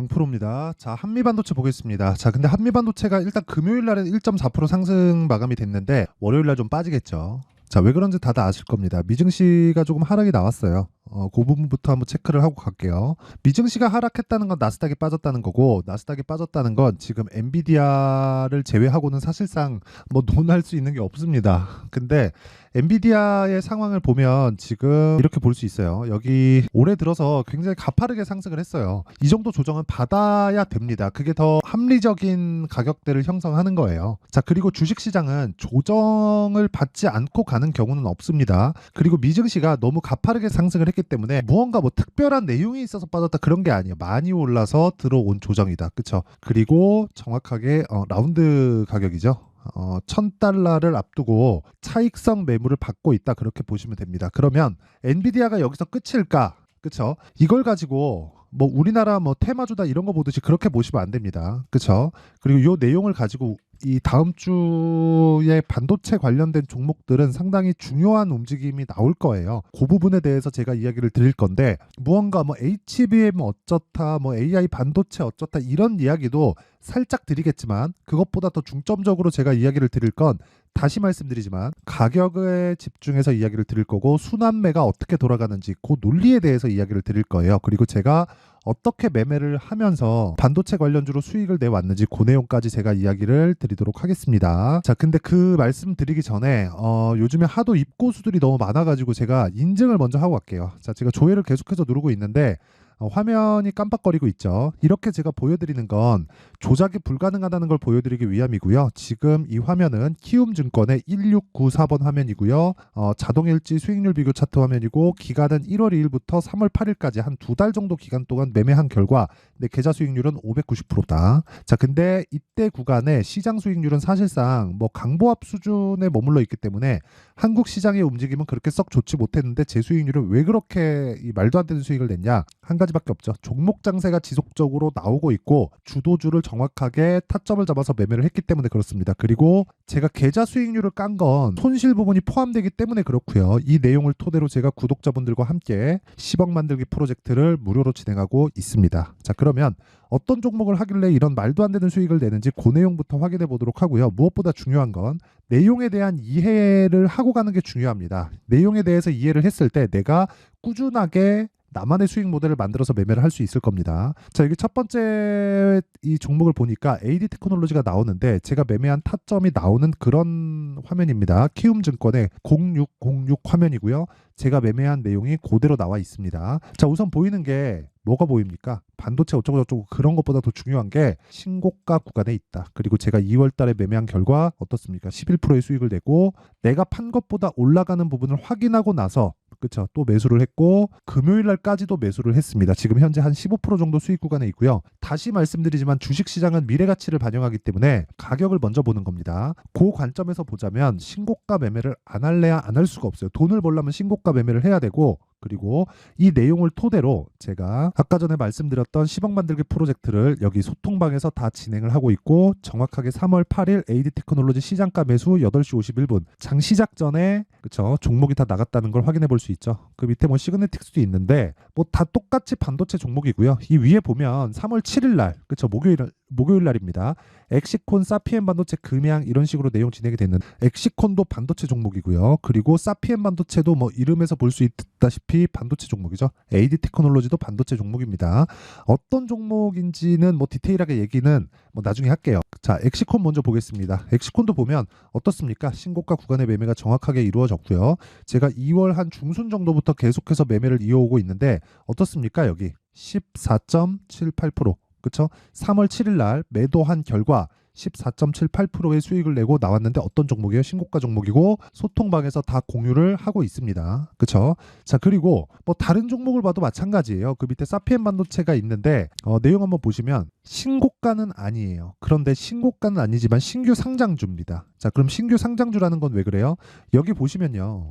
강프로입니다. 자, 한미반도체 보겠습니다. 자, 근데 한미반도체가 일단 금요일 날에 1.4% 상승 마감이 됐는데 월요일 날 좀 빠지겠죠. 자, 왜 그런지 다들 아실 겁니다. 미증시가 조금 하락이 나왔어요. 그 부분부터 한번 체크를 하고 갈게요. 미증시가 하락했다는 건 나스닥이 빠졌다는 거고, 나스닥이 빠졌다는 건 지금 엔비디아를 제외하고는 사실상 뭐 논할 수 있는 게 없습니다. 근데 엔비디아의 상황을 보면 지금 이렇게 볼 수 있어요. 여기 올해 들어서 굉장히 가파르게 상승을 했어요. 이 정도 조정은 받아야 됩니다. 그게 더 합리적인 가격대를 형성하는 거예요. 자, 그리고 주식시장은 조정을 받지 않고 가는 경우는 없습니다. 그리고 미증시가 너무 가파르게 상승을 했기 때문에 무언가 뭐 특별한 내용이 있어서 빠졌다 그런 게 아니에요. 많이 올라서 들어온 조정이다. 그쵸? 그리고 정확하게 라운드 가격이죠. 1000달러를 앞두고 차익성 매물을 받고 있다, 그렇게 보시면 됩니다. 그러면 엔비디아가 여기서 끝일까? 그쵸? 이걸 가지고 뭐 우리나라 뭐 테마주다 이런 거 보듯이 그렇게 보시면 안 됩니다. 그쵸? 그리고 이 내용을 가지고 이 다음 주에 반도체 관련된 종목들은 상당히 중요한 움직임이 나올 거예요. 그 부분에 대해서 제가 이야기를 드릴 건데, 무언가 뭐 HBM 어쩌다, 뭐 AI 반도체 어쩌다 이런 이야기도 살짝 드리겠지만, 그것보다 더 중점적으로 제가 이야기를 드릴 건, 다시 말씀드리지만 가격에 집중해서 이야기를 드릴 거고, 순환매가 어떻게 돌아가는지 그 논리에 대해서 이야기를 드릴 거예요. 그리고 제가 어떻게 매매를 하면서 반도체 관련주로 수익을 내왔는지 그 내용까지 제가 이야기를 드리도록 하겠습니다. 자, 근데 그 말씀 드리기 전에 요즘에 하도 입고수들이 너무 많아가지고 제가 인증을 먼저 하고 갈게요. 자, 제가 조회를 계속해서 누르고 있는데 화면이 깜빡거리고 있죠. 이렇게 제가 보여드리는 건 조작이 불가능하다는 걸 보여드리기 위함이고요. 지금 이 화면은 키움증권의 1694번 화면이고요. 자동일지 수익률 비교 차트 화면이고, 기간은 1월 2일부터 3월 8일까지 한 2달 정도 기간 동안 매매한 결과 내 계좌 수익률은 590%다. 자, 근데 이때 구간에 시장 수익률은 사실상 뭐 강보합 수준에 머물러 있기 때문에 한국 시장의 움직임은 그렇게 썩 좋지 못했는데, 제 수익률은 왜 그렇게 이 말도 안 되는 수익을 냈냐? 한 가지밖에 없죠. 종목 장세가 지속적으로 나오고 있고 주도주를 정확하게 타점을 잡아서 매매를 했기 때문에 그렇습니다. 그리고 제가 계좌 수익률을 깐 건 손실 부분이 포함되기 때문에 그렇고요. 이 내용을 토대로 제가 구독자분들과 함께 10억 만들기 프로젝트를 무료로 진행하고 있습니다. 자, 그러면 어떤 종목을 하길래 이런 말도 안 되는 수익을 내는지 그 내용부터 확인해 보도록 하고요. 무엇보다 중요한 건 내용에 대한 이해를 하고 가는 게 중요합니다. 내용에 대해서 이해를 했을 때 내가 꾸준하게 나만의 수익 모델을 만들어서 매매를 할 수 있을 겁니다. 자, 여기 첫 번째 이 종목을 보니까 AD 테크놀로지가 나오는데, 제가 매매한 타점이 나오는 그런 화면입니다. 키움증권의 0606 화면이고요. 제가 매매한 내용이 그대로 나와 있습니다. 자, 우선 보이는 게 뭐가 보입니까? 반도체 어쩌고저쩌고 그런 것보다 더 중요한 게 신고가 구간에 있다. 그리고 제가 2월 달에 매매한 결과 어떻습니까? 11%의 수익을 내고, 내가 판 것보다 올라가는 부분을 확인하고 나서 그쵸, 또 매수를 했고 금요일 날까지도 매수를 했습니다. 지금 현재 한 15% 정도 수익 구간에 있고요. 다시 말씀드리지만 주식시장은 미래가치를 반영하기 때문에 가격을 먼저 보는 겁니다. 그 관점에서 보자면 신고가 매매를 안 할래야 안 할 수가 없어요. 돈을 벌려면 신고가 매매를 해야 되고, 그리고 이 내용을 토대로 제가 아까 전에 말씀드렸던 10억 만들기 프로젝트를 여기 소통방에서 다 진행을 하고 있고, 정확하게 3월 8일 AD 테크놀로지 시장가 매수 8시 51분 장 시작 전에 그쵸, 종목이 다 나갔다는 걸 확인해 볼 수 있죠. 그 밑에 뭐 시그네틱스도 있는데 뭐 다 똑같이 반도체 종목이고요. 이 위에 보면 3월 7일 날 그쵸, 목요일 날입니다. 엑시콘, 사피엔 반도체, 금양 이런 식으로 내용 진행이 됐는데, 엑시콘도 반도체 종목이고요. 그리고 사피엔 반도체도 뭐 이름에서 볼 수 있다시피 반도체 종목이죠. AD 테크놀로지도 반도체 종목입니다. 어떤 종목인지는 뭐 디테일하게 얘기는 뭐 나중에 할게요. 자, 엑시콘 먼저 보겠습니다. 엑시콘도 보면 어떻습니까? 신고가 구간의 매매가 정확하게 이루어졌고요. 제가 2월 한 중순 정도부터 계속해서 매매를 이어오고 있는데 어떻습니까? 여기 14.78%. 그쵸? 3월 7일 날 매도한 결과 14.78%의 수익을 내고 나왔는데 어떤 종목이에요? 신고가 종목이고 소통방에서 다 공유를 하고 있습니다. 그쵸? 자, 그리고 뭐 다른 종목을 봐도 마찬가지예요. 그 밑에 사피엔 반도체가 있는데 내용 한번 보시면 신고가는 아니에요. 그런데 신고가는 아니지만 신규 상장주입니다. 자, 그럼 신규 상장주라는 건 왜 그래요? 여기 보시면요.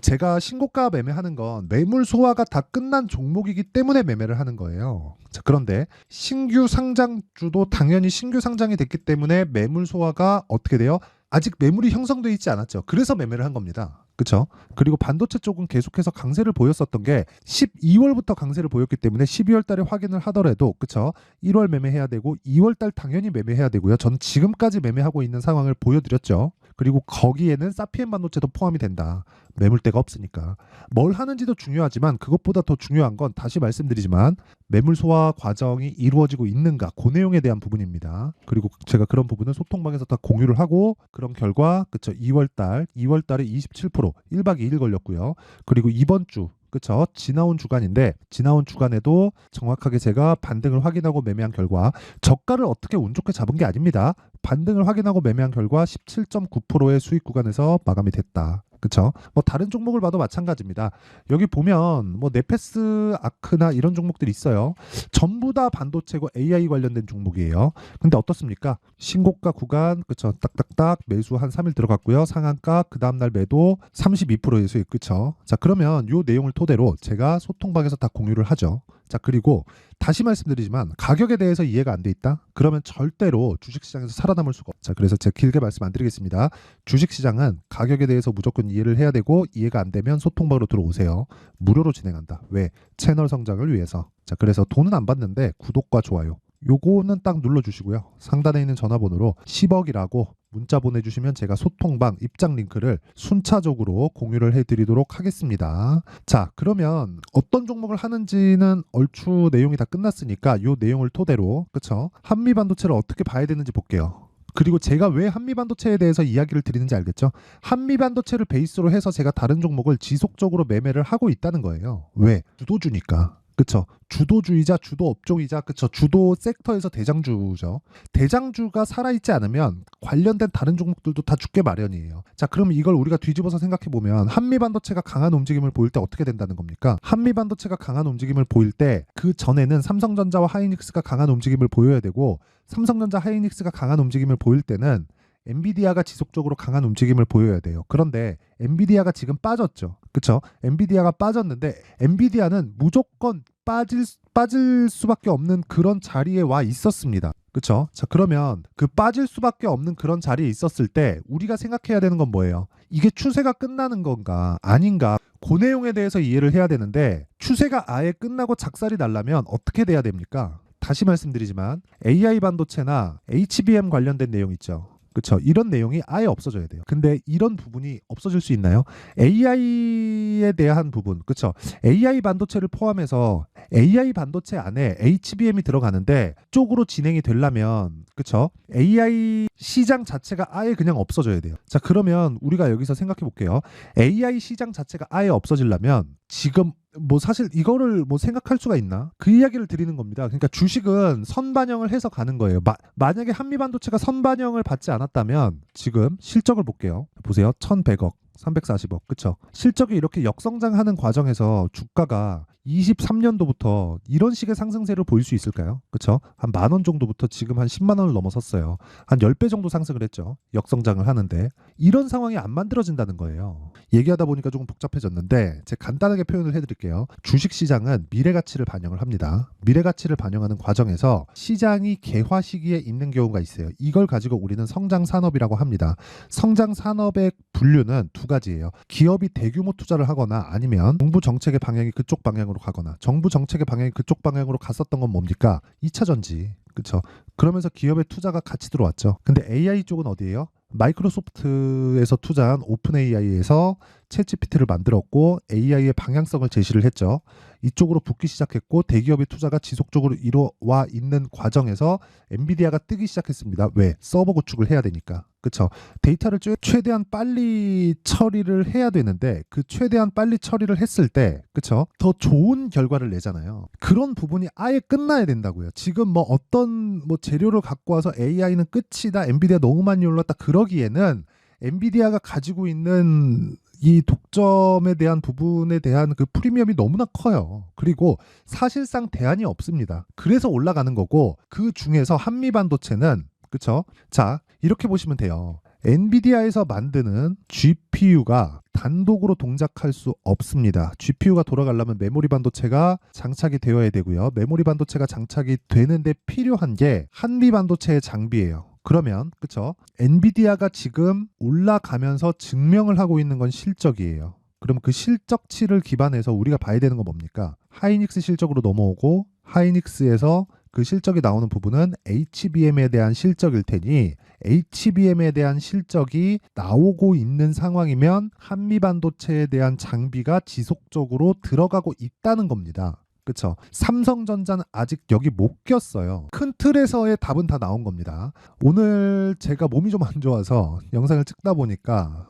제가 신고가 매매하는 건 매물 소화가 다 끝난 종목이기 때문에 매매를 하는 거예요. 자, 그런데 신규 상장주도 당연히 신규 상장이 됐기 때문에 매물 소화가 어떻게 돼요? 아직 매물이 형성되어 있지 않았죠. 그래서 매매를 한 겁니다. 그쵸? 그리고 반도체 쪽은 계속해서 강세를 보였었던 게 12월부터 강세를 보였기 때문에 12월 달에 확인을 하더라도 그쵸? 1월 매매해야 되고 2월 달 당연히 매매해야 되고요. 저는 지금까지 매매하고 있는 상황을 보여드렸죠. 그리고 거기에는 사피엔 반도체도 포함이 된다. 매물대가 없으니까. 뭘 하는지도 중요하지만 그것보다 더 중요한 건 다시 말씀드리지만 매물 소화 과정이 이루어지고 있는가 그 내용에 대한 부분입니다. 그리고 제가 그런 부분은 소통방에서 다 공유를 하고 그런 결과 그쵸 2월 달에 27% 1박 2일 걸렸고요. 그리고 이번 주 그쵸 지나온 주간인데 지나온 주간에도 정확하게 제가 반등을 확인하고 매매한 결과 저가를 어떻게 운 좋게 잡은 게 아닙니다. 반등을 확인하고 매매한 결과 17.9%의 수익 구간에서 마감이 됐다. 그쵸? 뭐 다른 종목을 봐도 마찬가지입니다. 여기 보면 뭐 네페스, 아크나 이런 종목들이 있어요. 전부 다 반도체고 AI 관련된 종목이에요. 근데 어떻습니까? 신고가 구간 그쵸? 딱딱딱 매수 한 3일 들어갔고요. 상한가 그 다음날 매도 32%의 수익 그쵸? 자 그러면 요 내용을 토대로 제가 소통방에서 다 공유를 하죠. 자 그리고 다시 말씀드리지만 가격에 대해서 이해가 안 돼 있다? 그러면 절대로 주식시장에서 살아남을 수가 없죠. 자 그래서 제가 길게 말씀 안 드리겠습니다. 주식시장은 가격에 대해서 무조건 이해를 해야 되고 이해가 안 되면 소통방으로 들어오세요. 무료로 진행한다. 왜? 채널 성장을 위해서. 자 그래서 돈은 안 받는데 구독과 좋아요 요거는 딱 눌러주시고요. 상단에 있는 전화번호로 10억이라고 문자 보내주시면 제가 소통방 입장 링크를 순차적으로 공유를 해드리도록 하겠습니다. 자 그러면 어떤 종목을 하는지는 얼추 내용이 다 끝났으니까 이 내용을 토대로 그쵸 한미반도체를 어떻게 봐야 되는지 볼게요. 그리고 제가 왜 한미반도체에 대해서 이야기를 드리는지 알겠죠? 한미반도체를 베이스로 해서 제가 다른 종목을 지속적으로 매매를 하고 있다는 거예요. 왜? 주도주니까. 그쵸? 주도주의자, 주도 업종이자 그쵸? 주도 섹터에서 대장주죠. 대장주가 살아있지 않으면 관련된 다른 종목들도 다 죽게 마련이에요. 자, 그럼 이걸 우리가 뒤집어서 생각해 보면 한미반도체가 강한 움직임을 보일 때 어떻게 된다는 겁니까? 한미반도체가 강한 움직임을 보일 때 그 전에는 삼성전자와 하이닉스가 강한 움직임을 보여야 되고 삼성전자, 하이닉스가 강한 움직임을 보일 때는 엔비디아가 지속적으로 강한 움직임을 보여야 돼요. 그런데 엔비디아가 지금 빠졌죠. 그쵸? 엔비디아가 빠졌는데 엔비디아는 무조건 빠질 수밖에 없는 그런 자리에 와 있었습니다. 그쵸? 자 그러면 그 빠질 수밖에 없는 그런 자리에 있었을 때 우리가 생각해야 되는 건 뭐예요? 이게 추세가 끝나는 건가 아닌가 그 내용에 대해서 이해를 해야 되는데 추세가 아예 끝나고 작살이 나려면 어떻게 돼야 됩니까? 다시 말씀드리지만 AI 반도체나 HBM 관련된 내용 있죠. 그렇죠. 이런 내용이 아예 없어져야 돼요. 근데 이런 부분이 없어질 수 있나요? AI에 대한 부분, 그렇죠. AI 반도체를 포함해서 AI 반도체 안에 HBM이 들어가는데 쪽으로 진행이 되려면 그렇죠. AI 시장 자체가 아예 그냥 없어져야 돼요. 자, 그러면 우리가 여기서 생각해 볼게요. AI 시장 자체가 아예 없어지려면 지금 뭐 사실 이거를 뭐 생각할 수가 있나? 그 이야기를 드리는 겁니다. 그러니까 주식은 선반영을 해서 가는 거예요. 만약에 한미반도체가 선반영을 받지 않았다면 지금 실적을 볼게요. 보세요. 1100억. 340억. 그쵸? 실적이 이렇게 역성장하는 과정에서 주가가 23년도부터 이런 식의 상승세를 보일 수 있을까요? 그쵸? 한 10,000원 정도부터 지금 한 10만 원을 넘어섰어요. 한 10배 정도 상승을 했죠. 역성장을 하는데 이런 상황이 안 만들어진다는 거예요. 얘기하다 보니까 조금 복잡해졌는데 제가 간단하게 표현을 해드릴게요. 주식시장은 미래가치를 반영을 합니다. 미래가치를 반영하는 과정에서 시장이 개화 시기에 있는 경우가 있어요. 이걸 가지고 우리는 성장산업이라고 합니다. 성장산업의 분류는 두 가지예요. 기업이 대규모 투자를 하거나 아니면 정부 정책의 방향이 그쪽 방향으로 가거나 정부 정책의 방향이 그쪽 방향으로 갔었던 건 뭡니까? 2차 전지. 그렇죠. 그러면서 기업의 투자가 같이 들어왔죠. 근데 AI 쪽은 어디예요? 마이크로소프트에서 투자한 오픈 AI에서 챗GPT를 만들었고 AI의 방향성을 제시를 했죠. 이쪽으로 붙기 시작했고 대기업의 투자가 지속적으로 이루어와 있는 과정에서 엔비디아가 뜨기 시작했습니다. 왜? 서버 구축을 해야 되니까. 그렇죠. 데이터를 최대한 빨리 처리를 해야 되는데 그 최대한 빨리 처리를 했을 때 그렇죠. 더 좋은 결과를 내잖아요. 그런 부분이 아예 끝나야 된다고요. 지금 뭐 어떤 뭐 재료를 갖고 와서 AI는 끝이다. 엔비디아 너무 많이 올랐다. 그러기에는 엔비디아가 가지고 있는 이 독점에 대한 부분에 대한 그 프리미엄이 너무나 커요. 그리고 사실상 대안이 없습니다. 그래서 올라가는 거고 그 중에서 한미반도체는 그쵸? 자, 이렇게 보시면 돼요. 엔비디아에서 만드는 GPU가 단독으로 동작할 수 없습니다. GPU가 돌아가려면 메모리 반도체가 장착이 되어야 되고요. 메모리 반도체가 장착이 되는데 필요한 게 한미 반도체의 장비예요. 그러면 그쵸? 엔비디아가 지금 올라가면서 증명을 하고 있는 건 실적이에요. 그럼 그 실적치를 기반해서 우리가 봐야 되는 건 뭡니까? 하이닉스 실적으로 넘어오고 하이닉스에서 그 실적이 나오는 부분은 HBM에 대한 실적일 테니 HBM에 대한 실적이 나오고 있는 상황이면 한미반도체에 대한 장비가 지속적으로 들어가고 있다는 겁니다. 그쵸? 삼성전자는 아직 여기 못 꼈어요. 큰 틀에서의 답은 다 나온 겁니다. 오늘 제가 몸이 좀 안 좋아서 영상을 찍다 보니까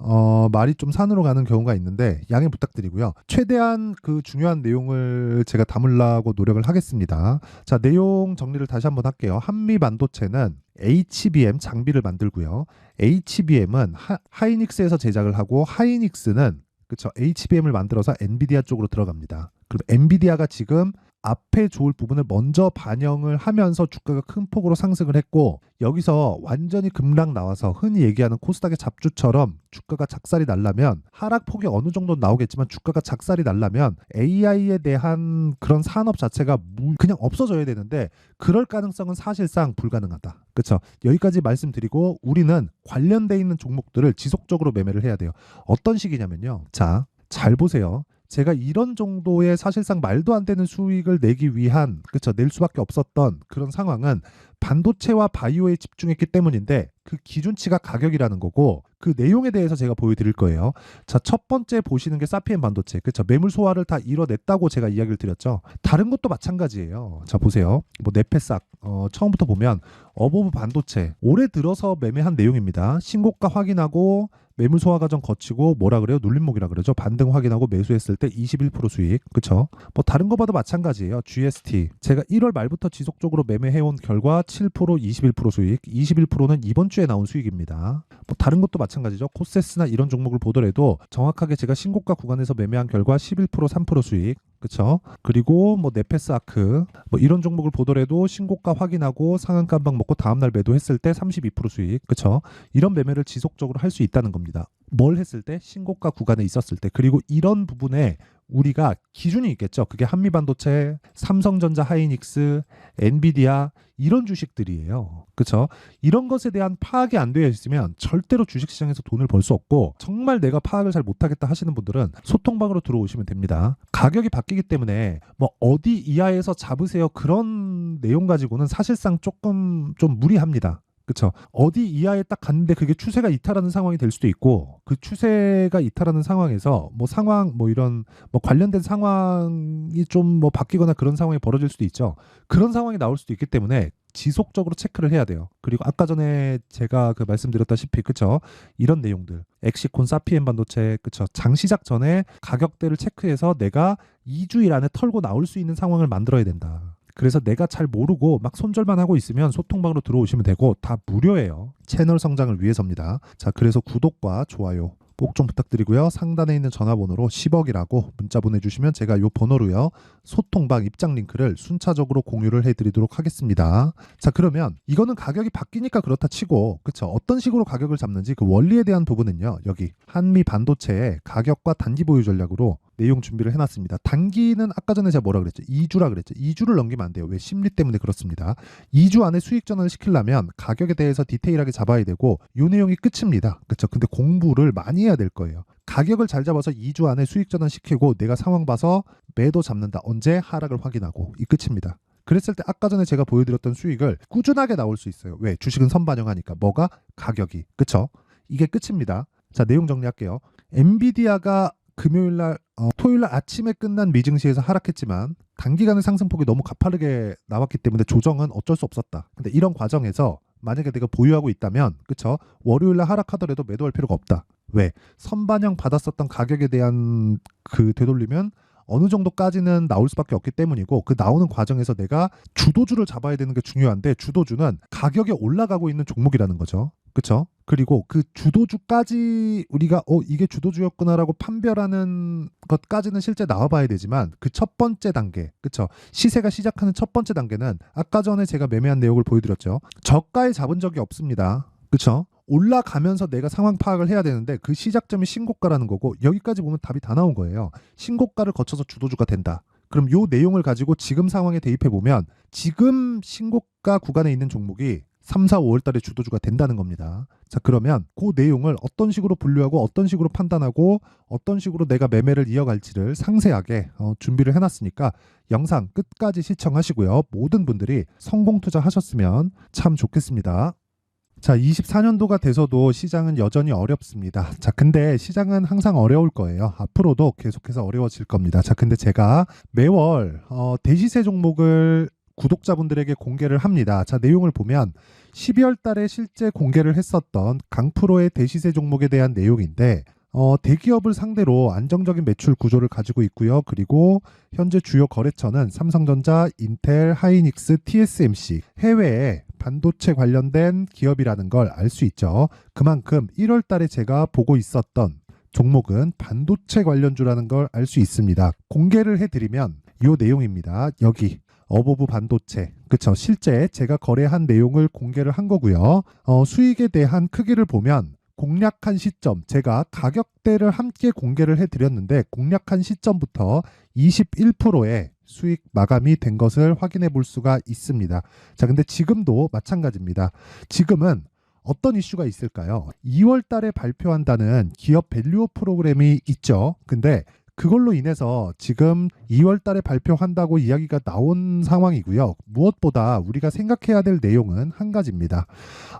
말이 좀 산으로 가는 경우가 있는데 양해 부탁드리고요. 최대한 그 중요한 내용을 제가 담으려고 노력을 하겠습니다. 자, 내용 정리를 다시 한번 할게요. 한미반도체는 HBM 장비를 만들고요. HBM은 하이닉스에서 제작을 하고 하이닉스는 그쵸? HBM을 만들어서 엔비디아 쪽으로 들어갑니다. 그럼 엔비디아가 지금 앞에 좋을 부분을 먼저 반영을 하면서 주가가 큰 폭으로 상승을 했고 여기서 완전히 급락 나와서 흔히 얘기하는 코스닥의 잡주처럼 주가가 작살이 날라면 하락폭이 어느 정도 나오겠지만 주가가 작살이 날라면 AI에 대한 그런 산업 자체가 그냥 없어져야 되는데 그럴 가능성은 사실상 불가능하다. 그렇죠? 여기까지 말씀드리고 우리는 관련돼 있는 종목들을 지속적으로 매매를 해야 돼요. 어떤 식이냐면요. 자, 잘 보세요. 제가 이런 정도의 사실상 말도 안 되는 수익을 내기 위한 그쵸 낼 수밖에 없었던 그런 상황은 반도체와 바이오에 집중했기 때문인데 그 기준치가 가격이라는 거고 그 내용에 대해서 제가 보여드릴 거예요. 자, 첫 번째 보시는 게 사피엔 반도체. 그쵸 매물 소화를 다 이뤄냈다고 제가 이야기를 드렸죠. 다른 것도 마찬가지예요. 자, 보세요. 뭐 네페삭 처음부터 보면 어보브 반도체 올해 들어서 매매한 내용입니다. 신고가 확인하고 매물 소화 과정 거치고 뭐라 그래요? 눌림목이라 그러죠. 반등 확인하고 매수했을 때 21% 수익. 그쵸? 뭐 다른 거 봐도 마찬가지예요. GST. 제가 1월 말부터 지속적으로 매매해온 결과 7%, 21% 수익. 21%는 이번 주에 나온 수익입니다. 뭐 다른 것도 마찬가지죠. 코세스나 이런 종목을 보더라도 정확하게 제가 신고가 구간에서 매매한 결과 11%, 3% 수익. 그쵸? 그리고 뭐 네페스 아크 뭐 이런 종목을 보더라도 신고가 확인하고 상한 깜박 먹고 다음날 매도했을 때 32% 수익. 그쵸? 이런 매매를 지속적으로 할 수 있다는 겁니다. 뭘 했을 때? 신고가 구간에 있었을 때. 그리고 이런 부분에 우리가 기준이 있겠죠. 그게 한미반도체, 삼성전자 하이닉스, 엔비디아 이런 주식들이에요. 그렇죠? 이런 것에 대한 파악이 안 되어 있으면 절대로 주식시장에서 돈을 벌 수 없고 정말 내가 파악을 잘 못하겠다 하시는 분들은 소통방으로 들어오시면 됩니다. 가격이 바뀌기 때문에 뭐 어디 이하에서 잡으세요 그런 내용 가지고는 사실상 조금 좀 무리합니다. 그쵸. 어디 이하에 딱 갔는데 그게 추세가 이탈하는 상황이 될 수도 있고 그 추세가 이탈하는 상황에서 뭐 상황 뭐 이런 뭐 관련된 상황이 좀 뭐 바뀌거나 그런 상황이 벌어질 수도 있죠. 그런 상황이 나올 수도 있기 때문에 지속적으로 체크를 해야 돼요. 그리고 아까 전에 제가 그 말씀드렸다시피 그쵸. 이런 내용들 엑시콘 사피엔 반도체 그쵸. 장 시작 전에 가격대를 체크해서 내가 2주일 안에 털고 나올 수 있는 상황을 만들어야 된다. 그래서 내가 잘 모르고 막 손절만 하고 있으면 소통방으로 들어오시면 되고 다 무료예요. 채널 성장을 위해서입니다. 자, 그래서 구독과 좋아요 꼭 좀 부탁드리고요. 상단에 있는 전화번호로 10억이라고 문자 보내주시면 제가 요 번호로요. 소통방 입장 링크를 순차적으로 공유를 해드리도록 하겠습니다. 자, 그러면 이거는 가격이 바뀌니까 그렇다 치고 그쵸 어떤 식으로 가격을 잡는지 그 원리에 대한 부분은요. 여기 한미 반도체의 가격과 단기 보유 전략으로 내용 준비를 해놨습니다. 단기는 아까 전에 제가 뭐라 그랬죠? 2주라 그랬죠. 2주를 넘기면 안 돼요. 왜? 심리 때문에 그렇습니다. 2주 안에 수익 전환을 시키려면 가격에 대해서 디테일하게 잡아야 되고 요 내용이 끝입니다. 그렇죠? 근데 공부를 많이 해야 될 거예요. 가격을 잘 잡아서 2주 안에 수익 전환 시키고 내가 상황 봐서 매도 잡는다. 언제? 하락을 확인하고 이 끝입니다. 그랬을 때 아까 전에 제가 보여드렸던 수익을 꾸준하게 나올 수 있어요. 왜? 주식은 선반영하니까. 뭐가? 가격이. 그쵸? 이게 끝입니다. 자, 내용 정리할게요. 엔비디아가 금요일날 토요일날 아침에 끝난 미증시에서 하락했지만 단기간의 상승폭이 너무 가파르게 나왔기 때문에 조정은 어쩔 수 없었다. 근데 이런 과정에서 만약에 내가 보유하고 있다면 그쵸? 월요일날 하락하더라도 매도할 필요가 없다. 왜? 선반영 받았었던 가격에 대한 그 되돌리면 어느 정도까지는 나올 수밖에 없기 때문이고 그 나오는 과정에서 내가 주도주를 잡아야 되는 게 중요한데 주도주는 가격이 올라가고 있는 종목이라는 거죠. 그쵸? 그리고 그 주도주까지 우리가 이게 주도주였구나라고 판별하는 것까지는 실제 나와봐야 되지만 그 첫 번째 단계, 그쵸? 시세가 시작하는 첫 번째 단계는 아까 전에 제가 매매한 내용을 보여드렸죠. 저가에 잡은 적이 없습니다. 그쵸? 올라가면서 내가 상황 파악을 해야 되는데 그 시작점이 신고가라는 거고 여기까지 보면 답이 다 나온 거예요. 신고가를 거쳐서 주도주가 된다. 그럼 요 내용을 가지고 지금 상황에 대입해 보면 지금 신고가 구간에 있는 종목이 3, 4, 5월 달에 주도주가 된다는 겁니다. 자, 그러면 그 내용을 어떤 식으로 분류하고 어떤 식으로 판단하고 어떤 식으로 내가 매매를 이어갈지를 상세하게 준비를 해놨으니까 영상 끝까지 시청하시고요. 모든 분들이 성공 투자하셨으면 참 좋겠습니다. 자, 24년도가 돼서도 시장은 여전히 어렵습니다. 자, 근데 시장은 항상 어려울 거예요. 앞으로도 계속해서 어려워질 겁니다. 자, 근데 제가 매월 대시세 종목을 구독자분들에게 공개를 합니다. 자, 내용을 보면 12월 달에 실제 공개를 했었던 강프로의 대시세 종목에 대한 내용인데 대기업을 상대로 안정적인 매출 구조를 가지고 있고요. 그리고 현재 주요 거래처는 삼성전자, 인텔, 하이닉스, TSMC, 해외에 반도체 관련된 기업이라는 걸 알 수 있죠. 그만큼 1월 달에 제가 보고 있었던 종목은 반도체 관련주라는 걸 알 수 있습니다. 공개를 해드리면 이 내용입니다. 여기 어보브 반도체, 그쵸? 실제 제가 거래한 내용을 공개를 한 거고요. 수익에 대한 크기를 보면 공략한 시점, 제가 가격대를 함께 공개를 해드렸는데 공략한 시점부터 21%의 수익 마감이 된 것을 확인해 볼 수가 있습니다. 자, 근데 지금도 마찬가지입니다. 지금은 어떤 이슈가 있을까요? 2월 달에 발표한다는 기업 밸류업 프로그램이 있죠. 근데 그걸로 인해서 지금 2월 달에 발표한다고 이야기가 나온 상황이고요. 무엇보다 우리가 생각해야 될 내용은 한 가지입니다.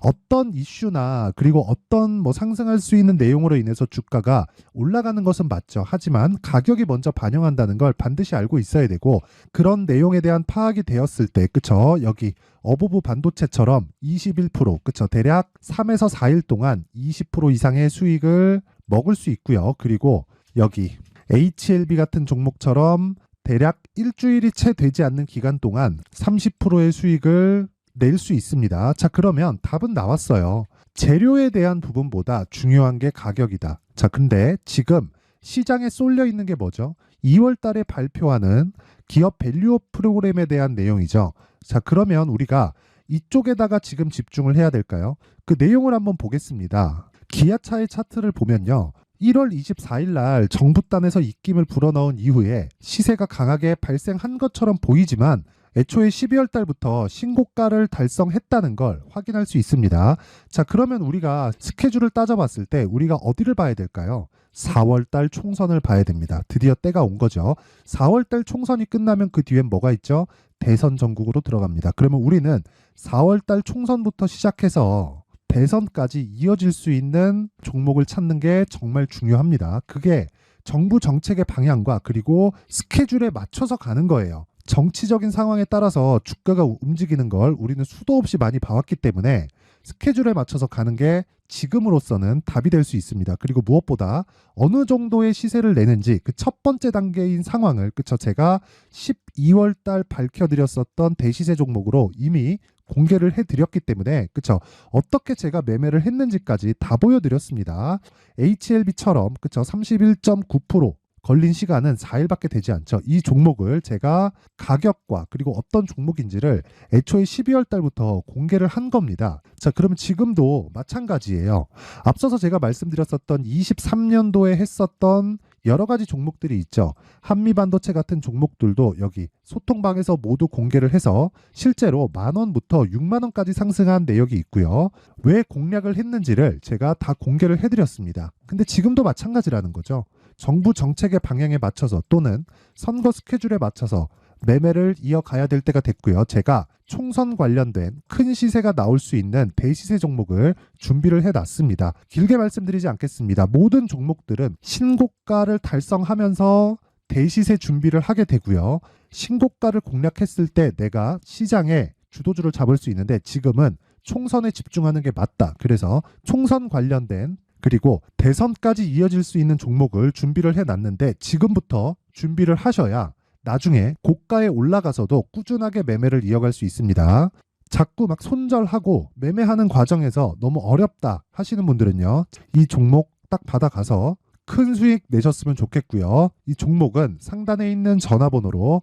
어떤 이슈나 그리고 어떤 상승할 수 있는 내용으로 인해서 주가가 올라가는 것은 맞죠. 하지만 가격이 먼저 반영한다는 걸 반드시 알고 있어야 되고 그런 내용에 대한 파악이 되었을 때, 그쵸? 여기 어보브 반도체처럼 21%, 그쵸? 대략 3에서 4일 동안 20% 이상의 수익을 먹을 수 있고요. 그리고 여기 HLB 같은 종목처럼 대략 일주일이 채 되지 않는 기간 동안 30%의 수익을 낼 수 있습니다. 자, 그러면 답은 나왔어요. 재료에 대한 부분보다 중요한 게 가격이다. 자, 근데 지금 시장에 쏠려 있는 게 뭐죠? 2월 달에 발표하는 기업 밸류업 프로그램에 대한 내용이죠. 자, 그러면 우리가 이쪽에다가 지금 집중을 해야 될까요? 그 내용을 한번 보겠습니다. 기아차의 차트를 보면요. 1월 24일 날 정부단에서 입김을 불어넣은 이후에 시세가 강하게 발생한 것처럼 보이지만 애초에 12월 달부터 신고가를 달성했다는 걸 확인할 수 있습니다. 자, 그러면 우리가 스케줄을 따져봤을 때 우리가 어디를 봐야 될까요? 4월 달 총선을 봐야 됩니다. 드디어 때가 온 거죠. 4월 달 총선이 끝나면 그 뒤엔 뭐가 있죠? 대선 전국으로 들어갑니다. 그러면 우리는 4월 달 총선부터 시작해서 대선까지 이어질 수 있는 종목을 찾는 게 정말 중요합니다. 그게 정부 정책의 방향과 그리고 스케줄에 맞춰서 가는 거예요. 정치적인 상황에 따라서 주가가 움직이는 걸 우리는 수도 없이 많이 봐왔기 때문에 스케줄에 맞춰서 가는 게 지금으로서는 답이 될 수 있습니다. 그리고 무엇보다 어느 정도의 시세를 내는지 그 첫 번째 단계인 상황을, 그쵸? 제가 12월 달 밝혀드렸었던 대시세 종목으로 이미 공개를 해드렸기 때문에, 그쵸? 어떻게 제가 매매를 했는지까지 다 보여드렸습니다. HLB처럼, 그쵸? 31.9% 걸린 시간은 4일밖에 되지 않죠. 이 종목을 제가 가격과 그리고 어떤 종목인지를 애초에 12월 달부터 공개를 한 겁니다. 자, 그러면 지금도 마찬가지예요. 앞서서 제가 말씀드렸었던 23년도에 했었던 여러 가지 종목들이 있죠. 한미반도체 같은 종목들도 여기 소통방에서 모두 공개를 해서 실제로 10,000원부터 60,000원까지 상승한 내역이 있고요. 왜 공략을 했는지를 제가 다 공개를 해드렸습니다. 근데 지금도 마찬가지라는 거죠. 정부 정책의 방향에 맞춰서 또는 선거 스케줄에 맞춰서 매매를 이어가야 될 때가 됐고요. 제가 총선 관련된 큰 시세가 나올 수 있는 대시세 종목을 준비를 해놨습니다. 길게 말씀드리지 않겠습니다. 모든 종목들은 신고가를 달성하면서 대시세 준비를 하게 되고요. 신고가를 공략했을 때 내가 시장에 주도주를 잡을 수 있는데 지금은 총선에 집중하는 게 맞다. 그래서 총선 관련된 그리고 대선까지 이어질 수 있는 종목을 준비를 해놨는데 지금부터 준비를 하셔야 나중에 고가에 올라가서도 꾸준하게 매매를 이어갈 수 있습니다. 자꾸 막 손절하고 매매하는 과정에서 너무 어렵다 하시는 분들은요. 이 종목 딱 받아가서 큰 수익 내셨으면 좋겠고요. 이 종목은 상단에 있는 전화번호로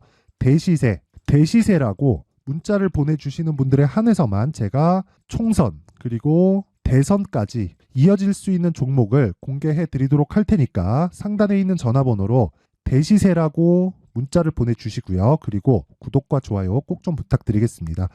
대시세라고 문자를 보내주시는 분들에 한해서만 제가 총선 그리고 대선까지 이어질 수 있는 종목을 공개해 드리도록 할 테니까 상단에 있는 전화번호로 대시세라고 문자를 보내주시고요. 그리고 구독과 좋아요 꼭 좀 부탁드리겠습니다.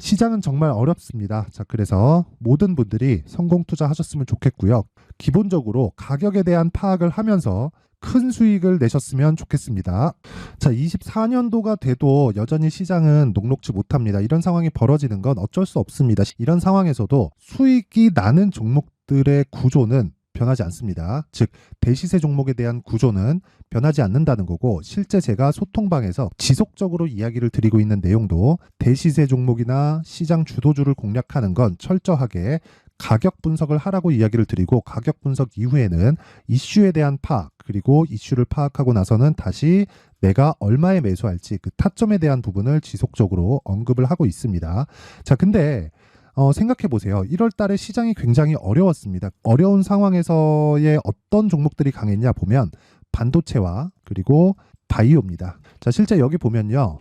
시장은 정말 어렵습니다. 자, 그래서 모든 분들이 성공 투자하셨으면 좋겠고요. 기본적으로 가격에 대한 파악을 하면서 큰 수익을 내셨으면 좋겠습니다. 자, 24년도가 돼도 여전히 시장은 녹록지 못합니다. 이런 상황이 벌어지는 건 어쩔 수 없습니다. 이런 상황에서도 수익이 나는 종목들의 구조는 변하지 않습니다. 즉, 대시세 종목에 대한 구조는 변하지 않는다는 거고, 실제 제가 소통방에서 지속적으로 이야기를 드리고 있는 내용도 대시세 종목이나 시장 주도주를 공략하는 건 철저하게 가격 분석을 하라고 이야기를 드리고, 가격 분석 이후에는 이슈에 대한 파악, 그리고 이슈를 파악하고 나서는 다시 내가 얼마에 매수할지 그 타점에 대한 부분을 지속적으로 언급을 하고 있습니다. 자, 근데 생각해 보세요. 1월 달에 시장이 굉장히 어려웠습니다. 어려운 상황에서의 어떤 종목들이 강했냐 보면 반도체와 그리고 바이오입니다. 자, 실제 여기 보면요.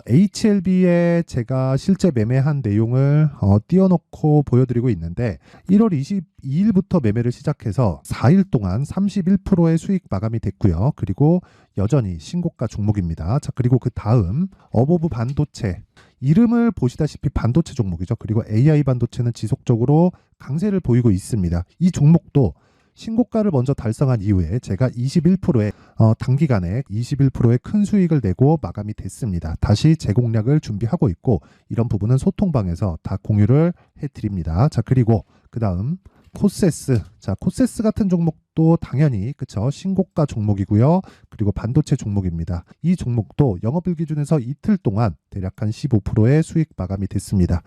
HLB에 제가 실제 매매한 내용을 띄워놓고 보여드리고 있는데 1월 22일부터 매매를 시작해서 4일 동안 31%의 수익 마감이 됐고요. 그리고 여전히 신고가 종목입니다. 자, 그리고 그 다음 어보브 반도체, 이름을 보시다시피 반도체 종목이죠. 그리고 AI 반도체는 지속적으로 강세를 보이고 있습니다. 이 종목도 신고가를 먼저 달성한 이후에 제가 21%의 단기간에 21%의 큰 수익을 내고 마감이 됐습니다. 다시 재공략을 준비하고 있고, 이런 부분은 소통방에서 다 공유를 해드립니다. 자, 그리고 그 다음 코세스. 자, 코세스 같은 종목도 당연히 그쵸, 신고가 종목이고요. 그리고 반도체 종목입니다. 이 종목도 영업일 기준에서 이틀 동안 대략 한 15%의 수익 마감이 됐습니다.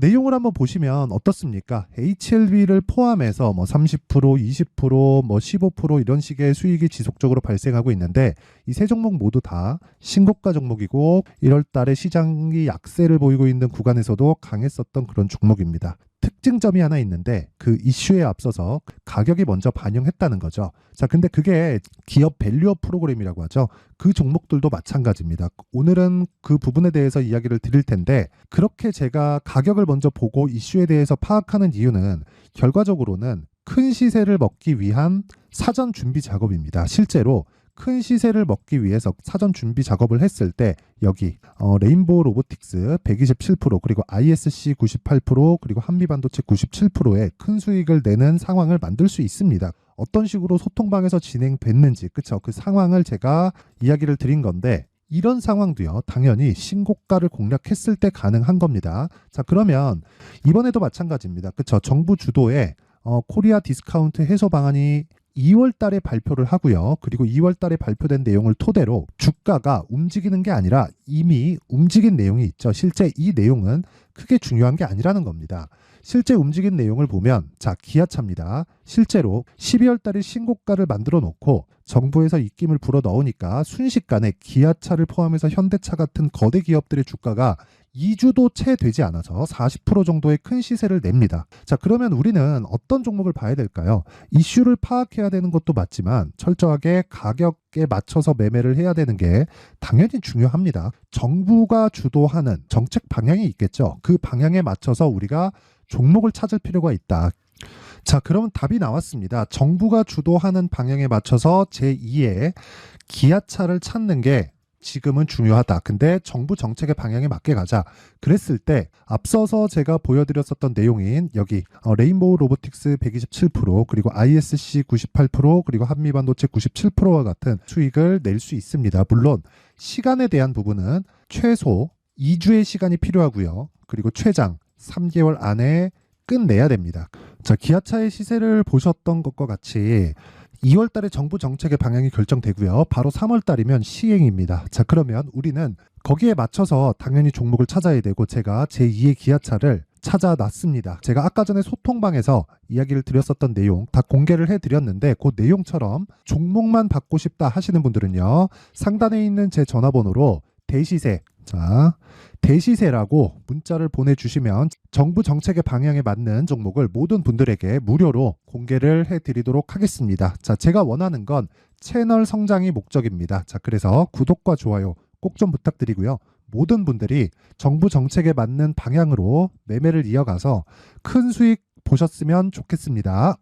내용을 한번 보시면 어떻습니까? HLB를 포함해서 뭐 30%, 20%, 뭐 15% 이런 식의 수익이 지속적으로 발생하고 있는데, 이 세 종목 모두 다 신고가 종목이고 1월 달에 시장이 약세를 보이고 있는 구간에서도 강했었던 그런 종목입니다. 특징점이 하나 있는데 그 이슈에 앞서서 가격이 먼저 반영했다는 거죠. 자, 근데 그게 기업 밸류업 프로그램이라고 하죠. 그 종목들도 마찬가지입니다. 오늘은 그 부분에 대해서 이야기를 드릴 텐데, 그렇게 제가 가격을 먼저 보고 이슈에 대해서 파악하는 이유는 결과적으로는 큰 시세를 먹기 위한 사전 준비 작업입니다. 실제로 큰 시세를 먹기 위해서 사전 준비 작업을 했을 때 여기 레인보우 로보틱스 127%, 그리고 ISC 98%, 그리고 한미반도체 97%의 큰 수익을 내는 상황을 만들 수 있습니다. 어떤 식으로 소통방에서 진행됐는지, 그쵸? 그 상황을 제가 이야기를 드린 건데, 이런 상황도요, 당연히 신고가를 공략했을 때 가능한 겁니다. 자, 그러면 이번에도 마찬가지입니다. 그쵸? 정부 주도의 코리아 디스카운트 해소 방안이 2월 달에 발표를 하고요. 그리고 2월 달에 발표된 내용을 토대로 주가가 움직이는 게 아니라 이미 움직인 내용이 있죠. 실제 이 내용은 크게 중요한 게 아니라는 겁니다. 실제 움직인 내용을 보면, 자, 기아차입니다. 실제로 12월 달에 신고가를 만들어 놓고 정부에서 입김을 불어 넣으니까 순식간에 기아차를 포함해서 현대차 같은 거대 기업들의 주가가 2주도 채 되지 않아서 40% 정도의 큰 시세를 냅니다. 자, 그러면 우리는 어떤 종목을 봐야 될까요? 이슈를 파악해야 되는 것도 맞지만 철저하게 가격에 맞춰서 매매를 해야 되는 게 당연히 중요합니다. 정부가 주도하는 정책 방향이 있겠죠. 그 방향에 맞춰서 우리가 종목을 찾을 필요가 있다. 자, 그러면 답이 나왔습니다. 정부가 주도하는 방향에 맞춰서 제2의 기아차를 찾는 게 지금은 중요하다. 근데 정부 정책의 방향에 맞게 가자. 그랬을 때 앞서서 제가 보여드렸었던 내용인 여기 레인보우 로보틱스 127%, 그리고 ISC 98%, 그리고 한미반도체 97%와 같은 수익을 낼 수 있습니다. 물론 시간에 대한 부분은 최소 2주의 시간이 필요하고요. 그리고 최장 3개월 안에 끝내야 됩니다. 자, 기아차의 시세를 보셨던 것과 같이 2월 달에 정부 정책의 방향이 결정되고요. 바로 3월 달이면 시행입니다. 자, 그러면 우리는 거기에 맞춰서 당연히 종목을 찾아야 되고, 제가 제2의 기아차를 찾아놨습니다. 제가 아까 전에 소통방에서 이야기를 드렸었던 내용 다 공개를 해드렸는데, 그 내용처럼 종목만 받고 싶다 하시는 분들은요, 상단에 있는 제 전화번호로 대시세, 자, 대시세라고 문자를 보내주시면 정부 정책의 방향에 맞는 종목을 모든 분들에게 무료로 공개를 해드리도록 하겠습니다. 자, 제가 원하는 건 채널 성장이 목적입니다. 자, 그래서 구독과 좋아요 꼭 좀 부탁드리고요. 모든 분들이 정부 정책에 맞는 방향으로 매매를 이어가서 큰 수익 보셨으면 좋겠습니다.